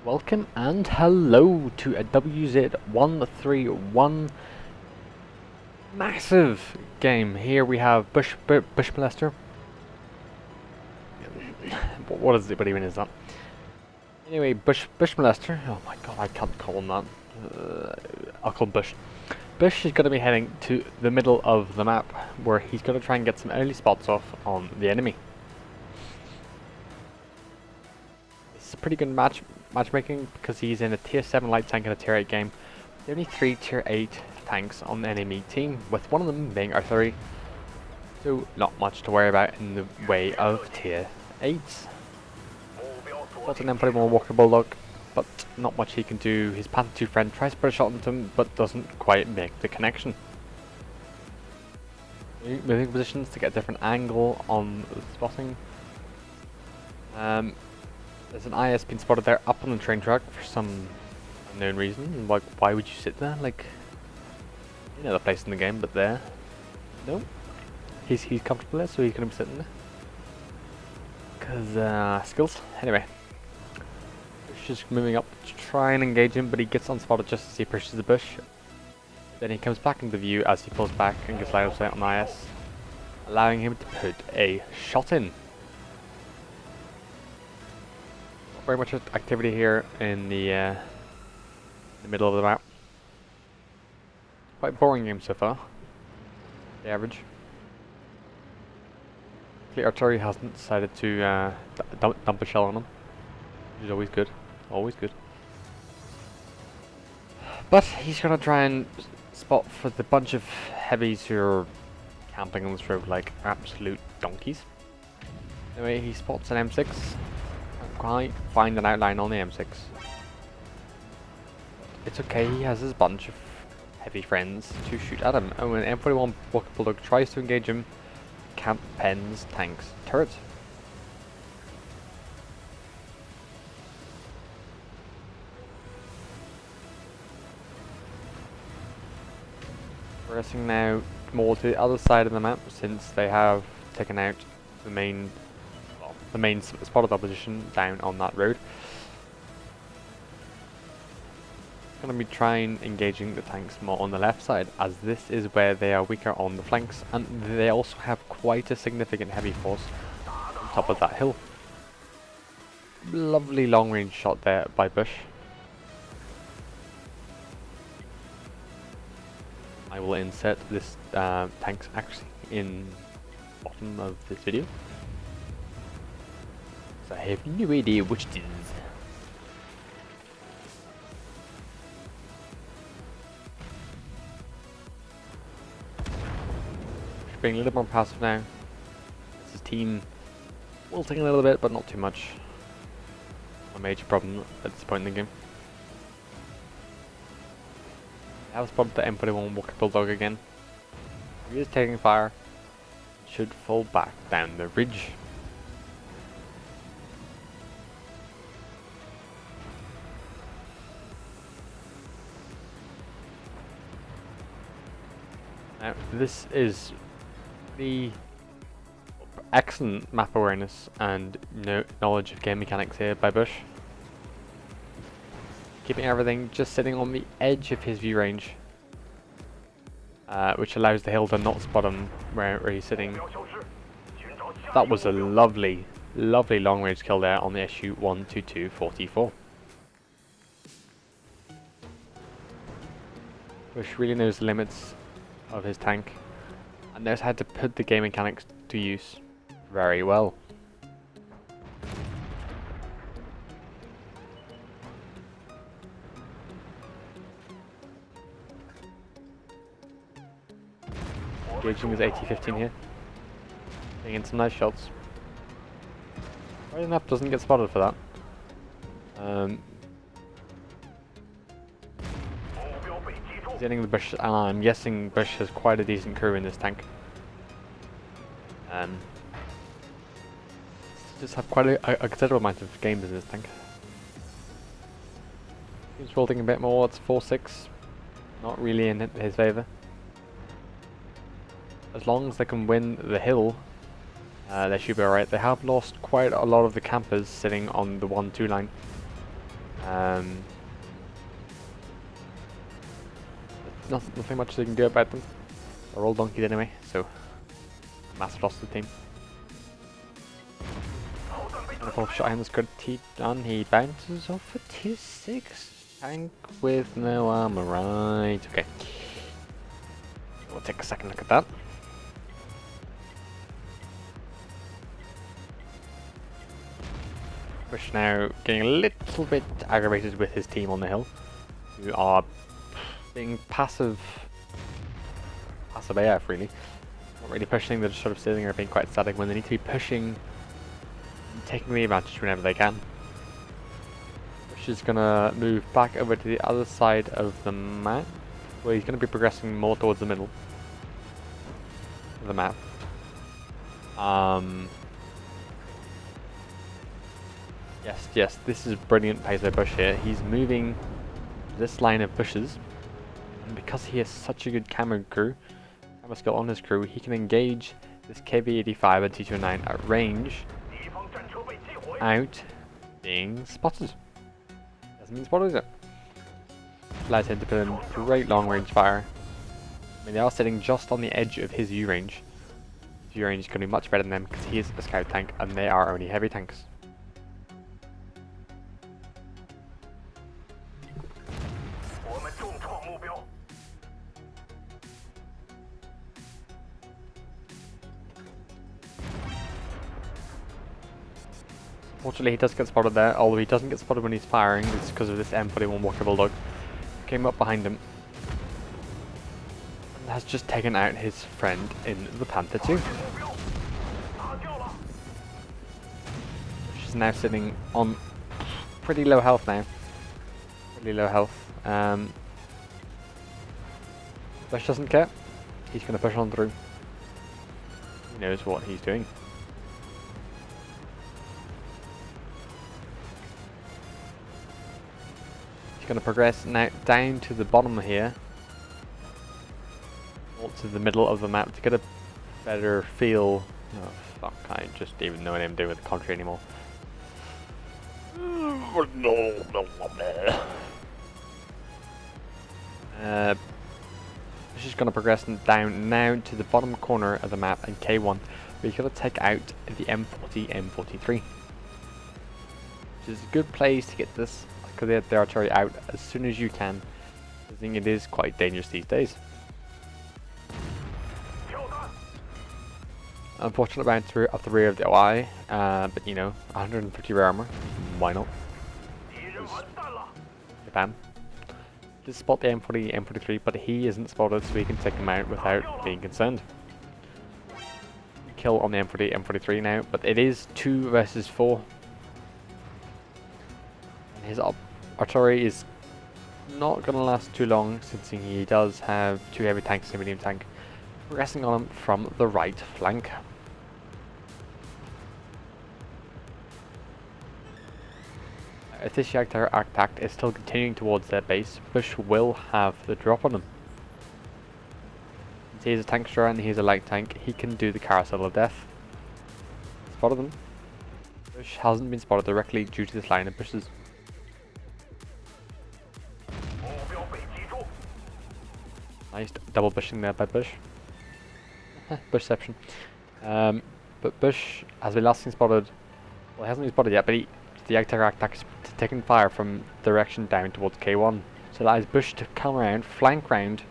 Welcome and hello to a WZ-131 massive game. Here we have Bushmolester. What is it? What even is that? Anyway, Bushmolester. Oh my god, I can't call him that. I'll call him Bush. Bush is going to be heading to the middle of the map, where he's going to try and get some early spots off on the enemy. It's a pretty good matchmaking because he's in a tier 7 light tank and a tier 8 game. There are only 3 tier 8 tanks on the enemy team, with one of them being artillery. So not much to worry about in the way of tier 8s. Got an M41 Walker Bulldog, but not much he can do. His Panda 2 friend tries to put a shot into him, but doesn't quite make the connection. Moving positions to get a different angle on the spotting. There's an IS being spotted there up on the train track for some unknown reason. Like, why would you sit there? Like, you know the place in the game, but there. No. He's comfortable there, so he's going to be sitting there. Because, skills. Anyway. He's just moving up to try and engage him, but he gets unspotted just as he pushes the bush. Then he comes back into view as he pulls back and gets line of sight on IS, allowing him to put a shot in. Very much activity here in the middle of the map. Quite boring game so far. The average. The artillery hasn't decided to dump a shell on him, which is always good. Always good. But he's gonna try and spot for the bunch of heavies who are camping on this road like absolute donkeys. Anyway, he spots an M6. Quite find an outline on the M6. It's okay, he has his bunch of heavy friends to shoot at him, and when M41 Walker Bulldog tries to engage him, camp pens, tanks, turrets. Progressing now more to the other side of the map, since they have taken out the main spot of opposition down on that road. It's going to be trying engaging the tanks more on the left side, as this is where they are weaker on the flanks, and they also have quite a significant heavy force on top of that hill. Lovely long range shot there by Bush. I will insert this tanks actually in the bottom of this video. So I have no idea which it is. Just being a little more passive now. This is team wilting a little bit, but not too much. A major problem at this point in the game. I have spotted the M41 Walker Bulldog again. He is taking fire. Should fall back down the ridge. Now, this is the excellent map awareness and knowledge of game mechanics here by Bush. Keeping everything just sitting on the edge of his view range, which allows the hill to not spot him where he's sitting. That was a lovely, lovely long range kill there on the SU-122-44. Bush really knows the limits of his tank and knows how to put the game mechanics to use very well. Engaging his AT-15 here, getting in some nice shots. Right enough, doesn't get spotted for that. He's hitting the Bush, and I'm guessing Bush has quite a decent crew in this tank. Just have quite a considerable amount of games in this tank. He's rolling a bit more, it's 4-6. Not really in his favour. As long as they can win the hill, they should be alright. They have lost quite a lot of the campers sitting on the 1-2 line. Nothing much they can do about them. They're all donkeys anyway, so massive loss to the team. And a full shot in this good T done. He bounces off a tier 6 tank with no armor, right? Okay. We'll take a second look at that. Bush now getting a little bit aggravated with his team on the hill, who are being passive AF really. Not really pushing, they're just sort of sitting there being quite static when they need to be pushing and taking the advantage whenever they can. Bush is gonna move back over to the other side of the map, where he's gonna be progressing more towards the middle of the map. Yes, this is brilliant pace by Bush here. He's moving this line of bushes, and because he has such a good camera skill on his crew, he can engage this KV-85 and T-29 at range without being spotted. Doesn't mean spotted yet. Allows him to put in great long range fire. I mean, they are sitting just on the edge of his U range. His U range is going to be much better than them because he is a scout tank and they are only heavy tanks. Fortunately, he does get spotted there, although he doesn't get spotted when he's firing. It's because of this M41 Walker Bulldog. Came up behind him and has just taken out his friend in the Panda too. She's now sitting on pretty low health now. Pretty low health. Bush doesn't care. He's going to push on through. He knows what he's doing. He's going to progress now down to the bottom here, or to the middle of the map to get a better feel. Oh fuck, I just even know what I'm doing with the country anymore. She's going to progress down now to the bottom corner of the map in K1, where you've got to take out the M40, M43. Which is a good place to get this, because they have the artillery out as soon as you can. I think it is quite dangerous these days. Unfortunate bounce up the rear of the OI, but you know, 150 rear armor, why not? Japan. Just spot the M40, M43, but he isn't spotted, so he can take him out without being concerned. Kill on the M40, M43 now, but it is 2 versus 4. His artillery is not going to last too long, since he does have 2 heavy tanks and a medium tank progressing on him from the right flank. If this Jagdtiger attack is still continuing towards their base, Bush will have the drop on him. Since he is a tank destroyer and he is a light tank, he can do the carousel of death. Spotted them. Bush hasn't been spotted directly due to this line of bushes. Nice double bushing there by Bush. Bushception. But Bush has been last seen spotted. Well, he hasn't been spotted yet, but the Jagdtiger attack is taking fire from direction down towards K1. So it allows Bush to come around, flank round,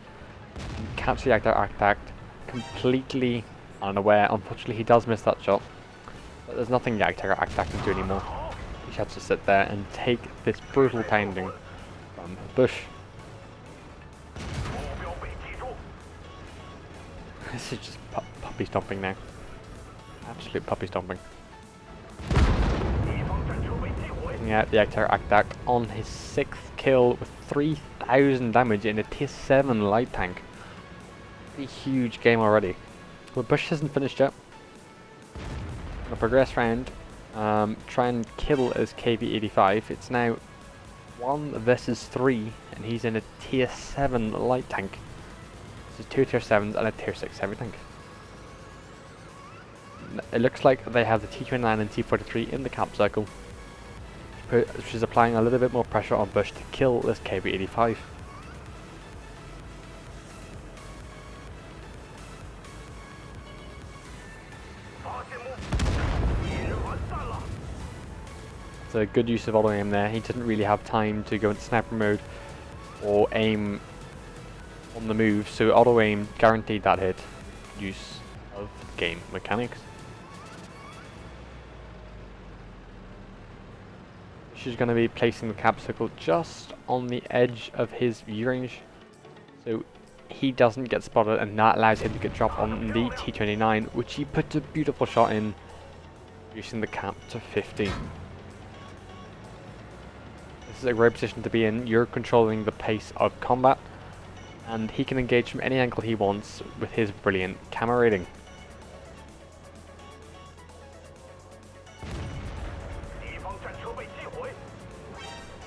and catch the Jagdtiger attack completely unaware. Unfortunately, he does miss that shot. But there's nothing Jagdtiger attack can do anymore. He has to sit there and take this brutal pounding from Bush. This is just puppy stomping now. Absolute puppy stomping. Taking out the Jagdtiger attack on his 6th kill with 3,000 damage in a tier 7 light tank. Pretty huge game already. But Bush hasn't finished yet. Gonna progress round, try and kill his KV-85. It's now 1 versus 3, and he's in a tier 7 light tank. This is 2 tier 7s and a tier 6 heavy tank. It looks like they have the T-29 and T-43 in the camp circle, which is applying a little bit more pressure on Bush to kill this KB-85. It's a good use of auto aim there. He didn't really have time to go into sniper mode or aim on the move, so auto aim guaranteed that hit. Use of game mechanics. She's going to be placing the cap circle just on the edge of his view range, so he doesn't get spotted, and that allows him to get dropped on the T-29, which he put a beautiful shot in, reducing the cap to 15. This is a great position to be in. You're controlling the pace of combat, and he can engage from any angle he wants with his brilliant camera rating.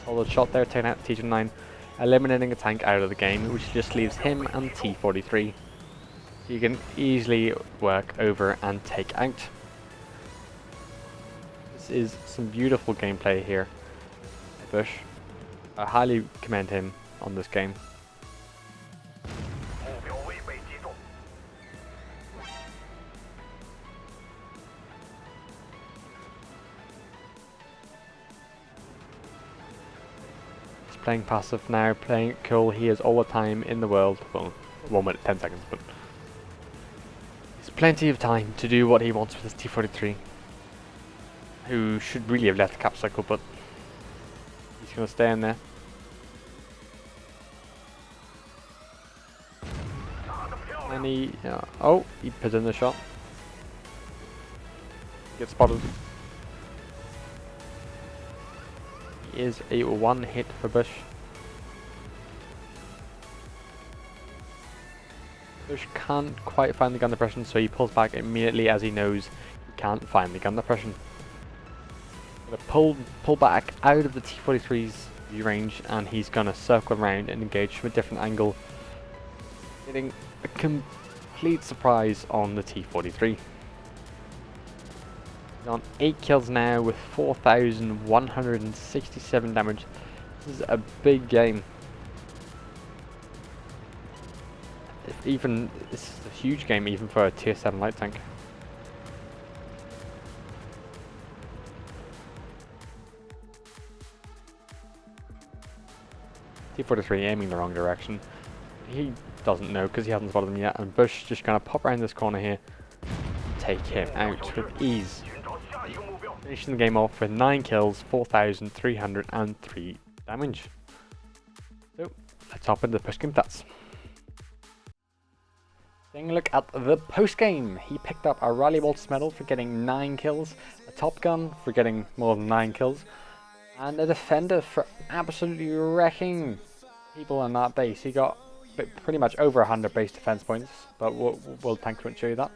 Solid shot there, taking out T-29, eliminating a tank out of the game, which just leaves him and T-43. You can easily work over and take out. This is some beautiful gameplay here. Bush. I highly commend him on this game. He's playing passive now, playing it cool. He has all the time in the world. Well, 1 minute 10 seconds, but there's plenty of time to do what he wants with his T-43, who should really have left the cap cycle, but he's going to stay in there. And he, oh, he put in the shot. Gets spotted. He is a one hit for Bush. Bush can't quite find the gun depression, so he pulls back immediately as he knows he can't find the gun depression. Gonna pull back out of the T-43's view range, and he's gonna circle around and engage from a different angle, getting a complete surprise on the T-43. He's on 8 kills now with 4,167 damage. This is a big game. This is a huge game even for a tier 7 light tank. T-43 aiming the wrong direction. He doesn't know because he hasn't spotted them yet, and Bush just gonna pop around this corner here, take him out with ease. Finishing the game off with 9 kills, 4,303 damage. So let's hop into the post game stats. Taking a look at the post game, he picked up a Rally Waltz medal for getting 9 kills, a Top Gun for getting more than 9 kills, and a Defender for absolutely wrecking people on that base. He got pretty much over 100 base defense points, but World Tanks won't show you that.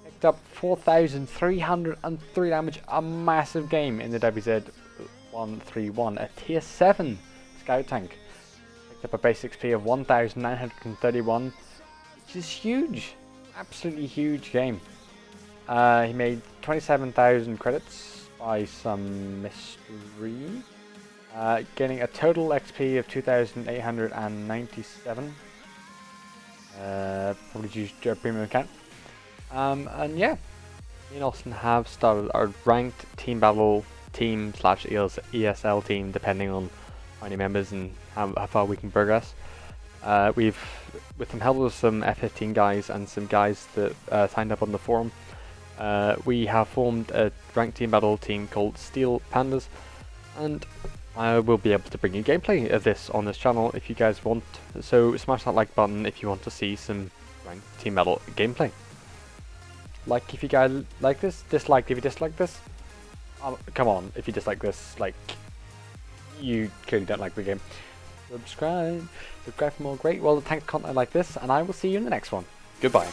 Picked up 4,303 damage, a massive game in the WZ-131, a tier 7 scout tank. Picked up a base XP of 1,931, which is huge, absolutely huge game. He made 27,000 credits by some mystery, getting a total XP of 2,897. Probably used a premium account. And yeah, me and Austin have started our ranked team battle team / ESL team, depending on how many members and how far we can progress. We've, with some help of some F15 guys and some guys that signed up on the forum, we have formed a ranked team battle team called Steel Pandas, and I will be able to bring you gameplay of this on this channel if you guys want. So smash that like button if you want to see some ranked team battle gameplay. Like if you guys like this, dislike if you dislike this. Come on, if you dislike this, like, you clearly don't like the game. Subscribe for more great World of Tanks content like this, and I will see you in the next one. Goodbye.